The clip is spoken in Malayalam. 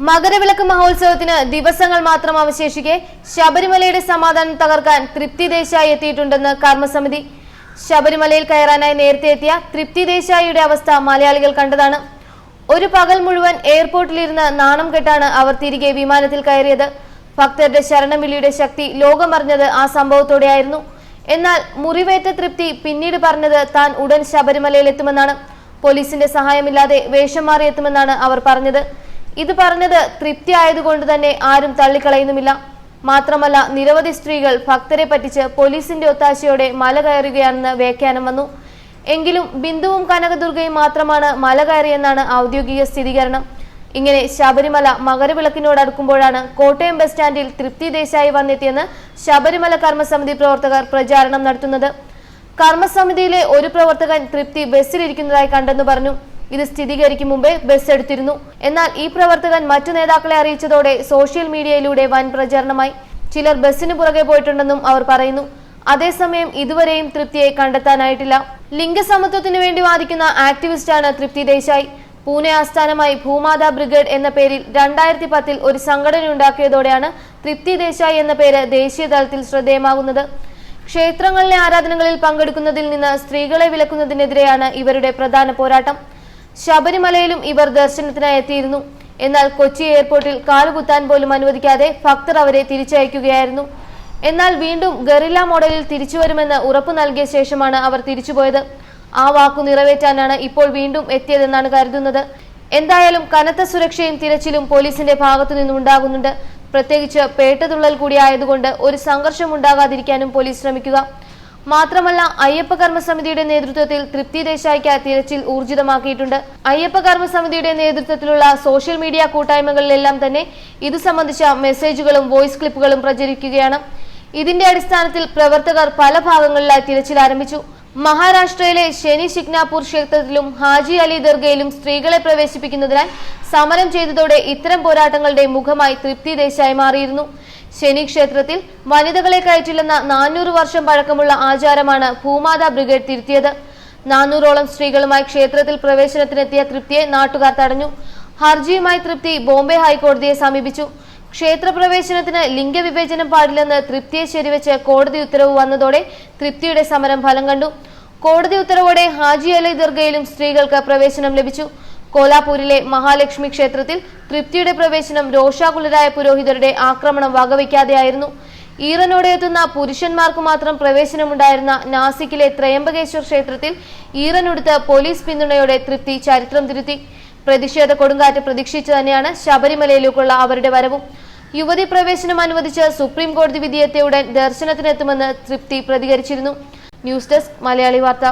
മകരവിളക്ക് മഹോത്സവത്തിന് ദിവസങ്ങൾ മാത്രം അവശേഷിക്കെ ശബരിമലയുടെ സമാധാനം തകർക്കാൻ തൃപ്തി ദേശായി എത്തിയിട്ടുണ്ടെന്ന് കർമ്മസമിതി. ശബരിമലയിൽ കയറാനായി നേരത്തെ എത്തിയ തൃപ്തി ദേശായിയുടെ അവസ്ഥ മലയാളികൾ കണ്ടതാണ്. ഒരു പകൽ മുഴുവൻ എയർപോർട്ടിലിരുന്ന് നാണം കെട്ടാണ് അവർ തിരികെ വിമാനത്തിൽ കയറിയത്. ഭക്തരുടെ ശരണം വിളിയുടെ ശക്തി ലോകമറിഞ്ഞത് ആ സംഭവത്തോടെയായിരുന്നു. എന്നാൽ മുറിവേറ്റ തൃപ്തി പിന്നീട് പറഞ്ഞത് താൻ ഉടൻ ശബരിമലയിൽ എത്തുമെന്നാണ്. പോലീസിന്റെ സഹായമില്ലാതെ വേഷം മാറി എത്തുമെന്നാണ് അവർ പറഞ്ഞത്. ഇത് പറഞ്ഞത് തൃപ്തി ആയതുകൊണ്ട് തന്നെ ആരും തള്ളിക്കളയുന്നുമില്ല. മാത്രമല്ല, നിരവധി സ്ത്രീകൾ ഭക്തരെ പറ്റിച്ച് പോലീസിന്റെ ഒത്താശയോടെ മല കയറുകയാണെന്ന് വ്യാഖ്യാനം വന്നു. എങ്കിലും ബിന്ദുവും കനകദുർഗയും മാത്രമാണ് മല കയറിയെന്നാണ് ഔദ്യോഗിക സ്ഥിരീകരണം. ഇങ്ങനെ ശബരിമല മകരവിളക്കിനോടടുക്കുമ്പോഴാണ് കോട്ടയം ബസ് സ്റ്റാൻഡിൽ തൃപ്തി ദേശായി വന്നെത്തിയെന്ന് ശബരിമല കർമ്മസമിതി പ്രവർത്തകർ പ്രചാരണം നടത്തുന്നത്. കർമ്മസമിതിയിലെ ഒരു പ്രവർത്തകൻ തൃപ്തി ബസ്സിലിരിക്കുന്നതായി കണ്ടെന്ന് പറഞ്ഞു. ഇത് സ്ഥിരീകരിക്കും മുമ്പേ ബസ് എടുത്തിരുന്നു. എന്നാൽ ഈ പ്രവർത്തകൻ മറ്റു നേതാക്കളെ അറിയിച്ചതോടെ സോഷ്യൽ മീഡിയയിലൂടെ വൻ പ്രചാരണമായി. ചിലർ ബസ്സിന് പുറകെ പോയിട്ടുണ്ടെന്നും അവർ പറയുന്നു. അതേസമയം ഇതുവരെയും തൃപ്തിയെ കണ്ടെത്താനായിട്ടില്ല. ലിംഗസമത്വത്തിനു വേണ്ടി വാദിക്കുന്ന ആക്ടിവിസ്റ്റാണ് തൃപ്തി ദേശായി. പൂനെ ആസ്ഥാനമായി ഭൂമാതാ ബ്രിഗേഡ് എന്ന പേരിൽ 2010 ഒരു സംഘടന ഉണ്ടാക്കിയതോടെയാണ് തൃപ്തി ദേശായി എന്ന പേര് ദേശീയ തലത്തിൽ ശ്രദ്ധേയമാകുന്നത്. ക്ഷേത്രങ്ങളിലെ ആരാധനകളിൽ പങ്കെടുക്കുന്നതിൽ നിന്ന് സ്ത്രീകളെ വിലക്കുന്നതിനെതിരെയാണ് ഇവരുടെ പ്രധാന പോരാട്ടം. ശബരിമലയിലും ഇവർ ദർശനത്തിനായി എത്തിയിരുന്നു. എന്നാൽ കൊച്ചി എയർപോർട്ടിൽ കാലുകുത്താൻ പോലും അനുവദിക്കാതെ ഭക്തർ അവരെ തിരിച്ചയക്കുകയായിരുന്നു. എന്നാൽ വീണ്ടും ഗറില്ല മോഡലിൽ തിരിച്ചുവരുമെന്ന് ഉറപ്പു നൽകിയ ശേഷമാണ് അവർ തിരിച്ചുപോയത്. ആ വാക്കു നിറവേറ്റാനാണ് ഇപ്പോൾ വീണ്ടും എത്തിയതെന്നാണ് കരുതുന്നത്. എന്തായാലും കനത്ത സുരക്ഷയും തിരച്ചിലും പോലീസിന്റെ ഭാഗത്തു നിന്നുണ്ടാകുന്നുണ്ട്. പ്രത്യേകിച്ച് പേട്ടതുള്ളൽ കൂടിയായതുകൊണ്ട് ഒരു സംഘർഷം ഉണ്ടാകാതിരിക്കാനും പോലീസ് ശ്രമിക്കുക. മാത്രമല്ല, അയ്യപ്പ കർമ്മസമിതിയുടെ നേതൃത്വത്തിൽ തൃപ്തി ദേശായിക്ക് തിരച്ചിൽ ഊർജിതമാക്കിയിട്ടുണ്ട്. അയ്യപ്പ കർമ്മസമിതിയുടെ നേതൃത്വത്തിലുള്ള സോഷ്യൽ മീഡിയ കൂട്ടായ്മകളിലെല്ലാം തന്നെ ഇത് സംബന്ധിച്ച മെസ്സേജുകളും വോയിസ് ക്ലിപ്പുകളും പ്രചരിക്കുകയാണ്. ഇതിന്റെ അടിസ്ഥാനത്തിൽ പ്രവർത്തകർ പല ഭാഗങ്ങളിലായി തിരച്ചിൽ ആരംഭിച്ചു. മഹാരാഷ്ട്രയിലെ ശനി ശിഗ്നാപൂർ ക്ഷേത്രത്തിലും ഹാജി അലി ദർഗയിലും സ്ത്രീകളെ പ്രവേശിപ്പിക്കുന്നതിനായി സമരം ചെയ്തതോടെ ഇത്തരം പോരാട്ടങ്ങളുടെ മുഖമായി തൃപ്തി ദേശായി മാറിയിരുന്നു. ശനി ക്ഷേത്രത്തിൽ വനിതകളെ കയറ്റില്ലെന്ന 400 വർഷം പഴക്കമുള്ള ആചാരമാണ് ഭൂമാതാ ബ്രിഗേഡ് തിരുത്തിയത്. 400ഓളം സ്ത്രീകളുമായി ക്ഷേത്രത്തിൽ പ്രവേശനത്തിനെത്തിയ തൃപ്തിയെ നാട്ടുകാർ തടഞ്ഞു. ഹർജിയുമായി തൃപ്തി ബോംബെ ഹൈക്കോടതിയെ സമീപിച്ചു. ക്ഷേത്രപ്രവേശനത്തിന് ലിംഗവിവേചനം പാടില്ലെന്ന് തൃപ്തിയെ ശരിവെച്ച് കോടതി ഉത്തരവ് വന്നതോടെ തൃപ്തിയുടെ സമരം ഫലം കണ്ടു. കോടതി ഉത്തരവോടെ ഹാജി അലി ദർഗയിലും സ്ത്രീകൾക്ക് പ്രവേശനം ലഭിച്ചു. കോലാപൂരിലെ മഹാലക്ഷ്മി ക്ഷേത്രത്തിൽ തൃപ്തിയുടെ പ്രവേശനം രോഷാകുലരായ പുരോഹിതരുടെ ആക്രമണം വകവയ്ക്കാതെയായിരുന്നു. ഈറനോടെ എത്തുന്ന പുരുഷന്മാർക്ക് മാത്രം പ്രവേശനമുണ്ടായിരുന്ന നാസിക്കിലെ ത്രയംബകേശ്വർ ക്ഷേത്രത്തിൽ ഈറനുടുത്ത് പോലീസ് പിന്തുണയോടെ തൃപ്തി ചരിത്രം തിരുത്തി. പ്രതിഷേധ കൊടുങ്കാറ്റ് പ്രതീക്ഷിച്ചു തന്നെയാണ് ശബരിമലയിലേക്കുള്ള അവരുടെ വരവും. യുവതി പ്രവേശനം അനുവദിച്ച് സുപ്രീം കോടതി വിധിയെത്തിയ ഉടൻ ദർശനത്തിനെത്തുമെന്ന് തൃപ്തി പ്രതികരിച്ചിരുന്നു. ന്യൂസ് ഡെസ്ക് മലയാളി വാർത്ത.